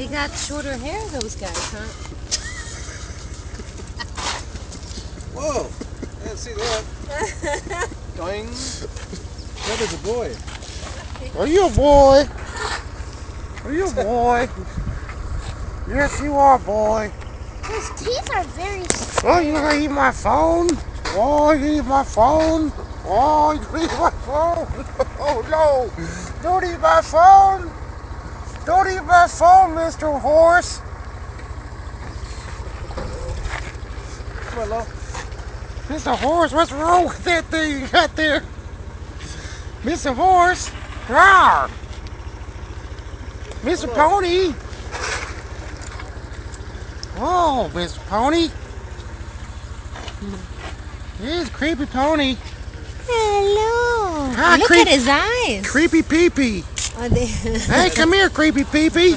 They got shorter hair, those guys, huh? Whoa! I didn't see that. Doing. That is a boy. Are you a boy? Are you a boy? Yes, you are, boy. His teeth are very strong. Oh, you gonna eat my phone? Oh, you eat my phone? Oh, you eat my phone? Oh, no. Don't eat my phone. Don't eat my phone, Mr. Horse. Come on, Lo. Mr. Horse, what's wrong with that thing you got there? Mr. Horse? Rawr. Mr. Pony? Oh, Mr. Pony. Here's Creepy Pony. Hello. Hi, Look at his eyes. Creepy Peepee. Are they? Hey, come here, Creepy Peepee.